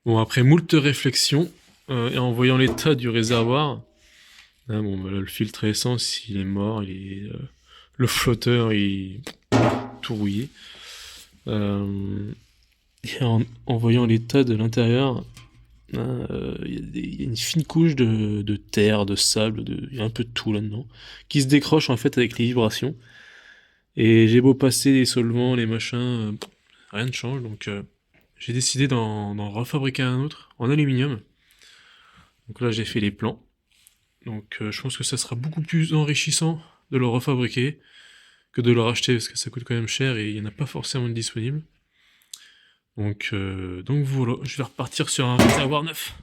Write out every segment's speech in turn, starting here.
Bon, après moult réflexions, et en voyant l'état du réservoir, bon, bah, là, le filtre à essence, il est mort, le flotteur, il est tout rouillé. Et en voyant l'état de l'intérieur, il y a une fine couche de terre, de sable, il y a un peu de tout là-dedans, qui se décroche en fait avec les vibrations. Et j'ai beau passer les solvants, les machins, rien ne change, donc j'ai décidé d'en refabriquer un autre en aluminium. Donc là, j'ai fait les plans. Donc je pense que ça sera beaucoup plus enrichissant de le refabriquer que de le racheter parce que ça coûte quand même cher et il n'y en a pas forcément de disponible. Donc voilà, je vais repartir sur un réservoir neuf.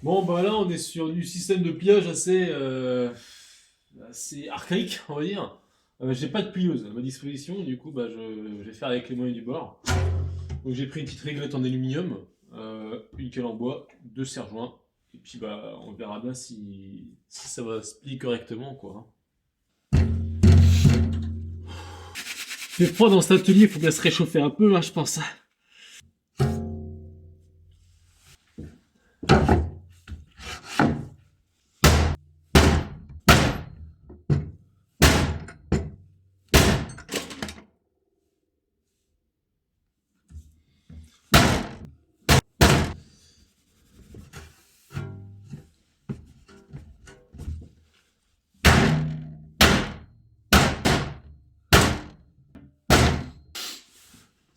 Bon, bah là, on est sur du système de pliage assez archaïque, on va dire. J'ai pas de plieuse à ma disposition, du coup, bah, je vais faire avec les moyens du bord. Donc j'ai pris une petite réglette en aluminium, une cale en bois, deux serre-joints, et puis bah, on verra bien si ça va se plier correctement, quoi. Il fait froid dans cet atelier, il faut bien se réchauffer un peu, là, je pense.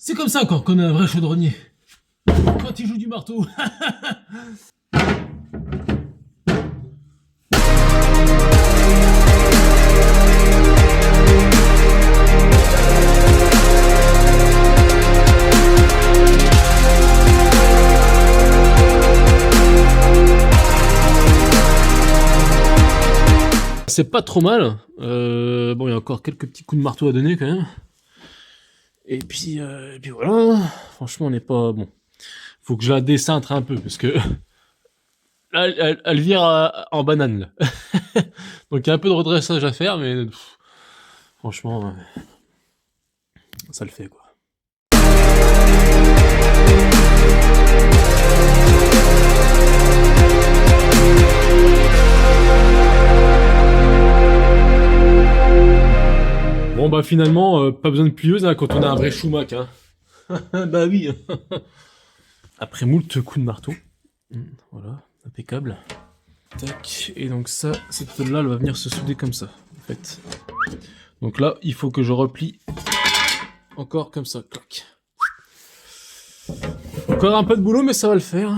C'est comme ça quand on est un vrai chaudronnier. Quand il joue du marteau. C'est pas trop mal. Bon, il y a encore quelques petits coups de marteau à donner quand même. Et puis voilà. Franchement, on n'est pas bon. Faut que je la décintre un peu parce que Là, elle vire en banane, là. Donc il y a un peu de redressage à faire, mais franchement, ça le fait, quoi. Bon bah finalement, pas besoin de plieuse hein, quand on a un vrai Schumacher. Hein. Bah oui. Après moult coups de marteau. Voilà, impeccable. Tac, et donc ça, cette tôle-là, elle va venir se souder comme ça, en fait. Donc là, il faut que je replie encore comme ça, clac. Encore un peu de boulot, mais ça va le faire.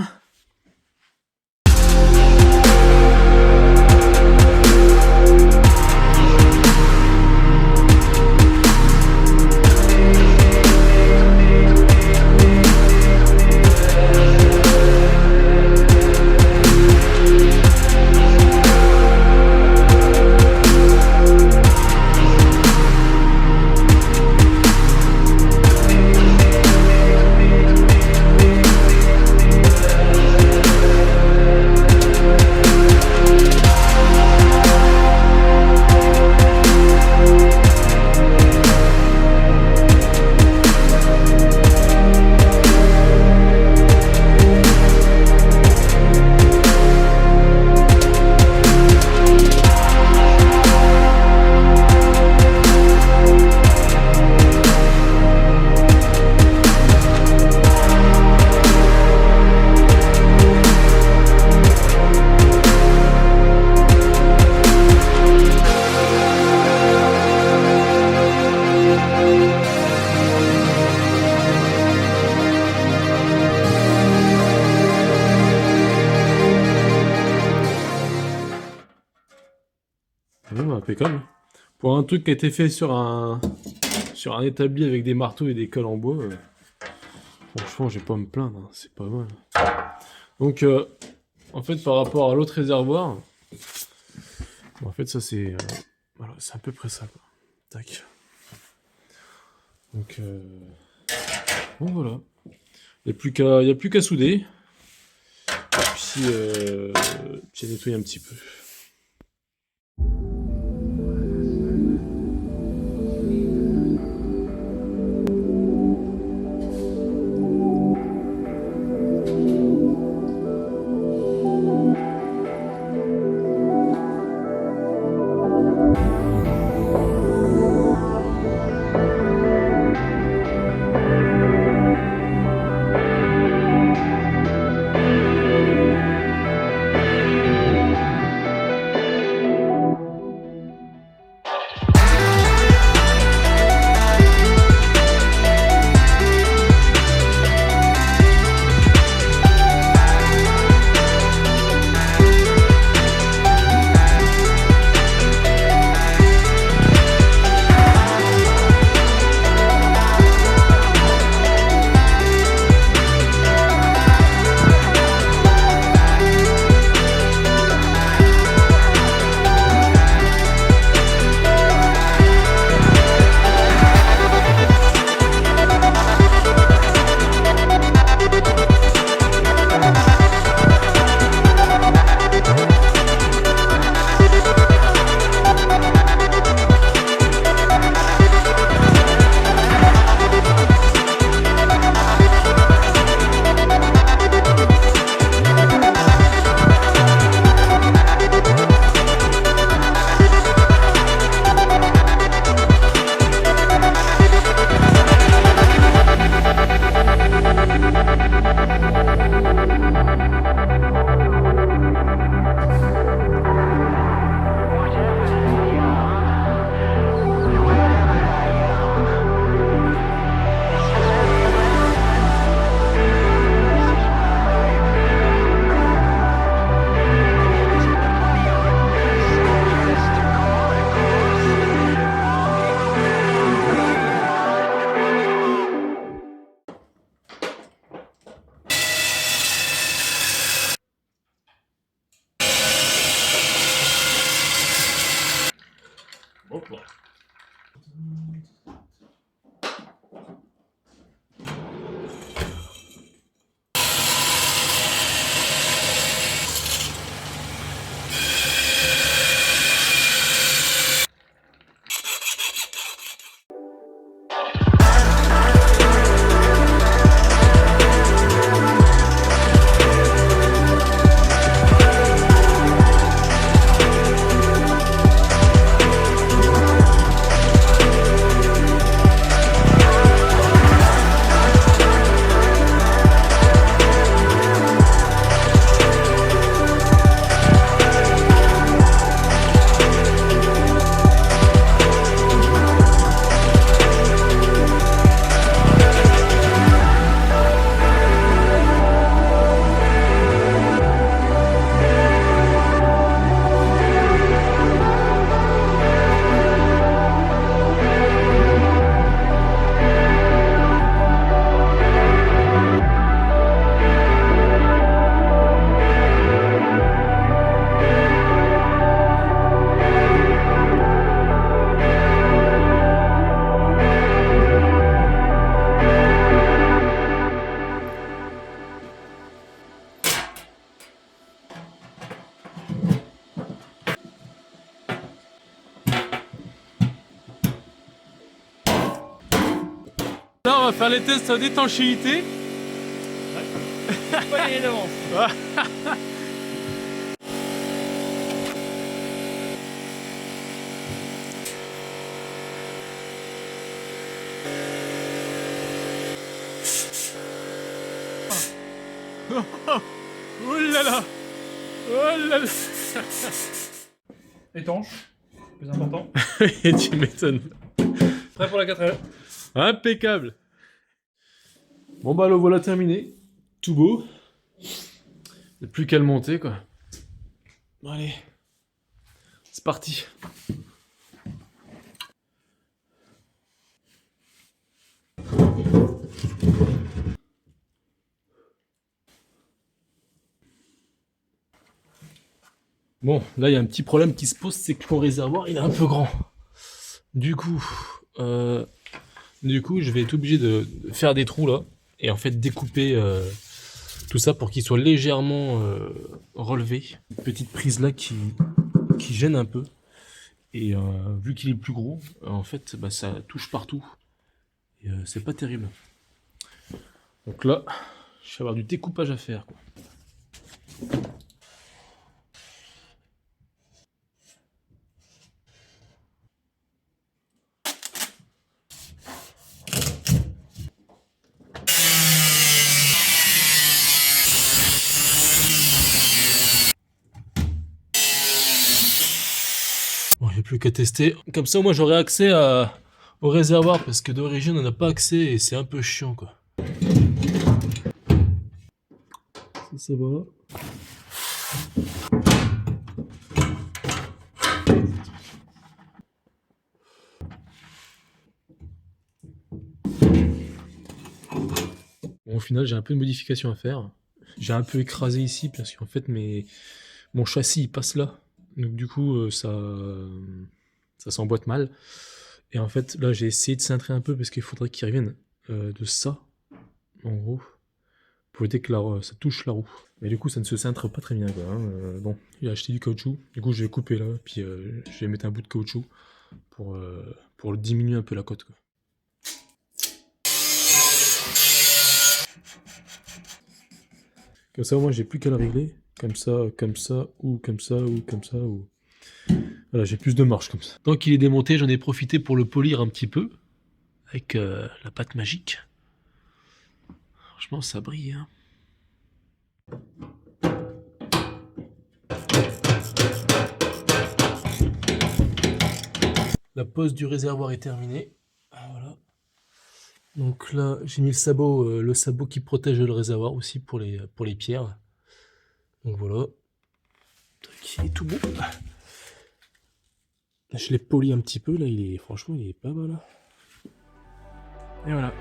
Bah, impeccable. Pour un truc qui a été fait sur un établi avec des marteaux et des cols en bois, franchement, j'ai pas à me plaindre, hein, c'est pas mal. Donc, en fait, par rapport à l'autre réservoir, en fait, ça c'est voilà, c'est à peu près ça, quoi. Tac. Donc, bon voilà. Il n'y a plus qu'à souder. Puis à nettoyer un petit peu. Hop là. Maintenant, on va faire les tests d'étanchéité. Pas gagner d'avance. Oh là là. Oh là là. Étanche, plus important. Et tu m'étonnes. Prêt pour la 4L. Impeccable. Bon bah le voilà terminé. Tout beau. Il n'y a plus qu'à le monter quoi. Bon, allez. C'est parti. Bon, là il y a un petit problème qui se pose, c'est que mon réservoir il est un peu grand. Du coup, je vais être obligé de faire des trous là et en fait découper tout ça pour qu'il soit légèrement relevé. Une petite prise là qui gêne un peu. Et vu qu'il est plus gros, en fait, bah, ça touche partout. Et c'est pas terrible. Donc là, je vais avoir du découpage à faire, quoi. Bon, il n'y a plus qu'à tester. Comme ça, moi, j'aurai accès au réservoir, parce que d'origine, on n'a pas accès, et c'est un peu chiant, quoi. Ça va. Bon, au final, j'ai un peu de modification à faire. J'ai un peu écrasé ici, parce qu'en fait, mon châssis, il passe là. Donc du coup, ça s'emboîte mal. Et en fait, là, j'ai essayé de cintrer un peu, parce qu'il faudrait qu'il revienne de ça, en gros, pour éviter que ça touche la roue. Mais du coup, ça ne se cintre pas très bien, quoi. Hein. Bon, j'ai acheté du caoutchouc. Du coup, je vais couper là, puis je vais mettre un bout de caoutchouc pour diminuer un peu la cote, quoi. Comme ça, moi, j'ai plus qu'à le régler. Comme ça, ou comme ça, ou comme ça, ou... Voilà, j'ai plus de marge comme ça. Tant qu'il est démonté, j'en ai profité pour le polir un petit peu. Avec la pâte magique. Franchement, ça brille, hein. La pose du réservoir est terminée. Voilà. Donc là, j'ai mis le sabot qui protège le réservoir aussi pour les pierres. Donc voilà. Il est tout beau. Je l'ai poli un petit peu, là, franchement, il est pas mal. Et voilà.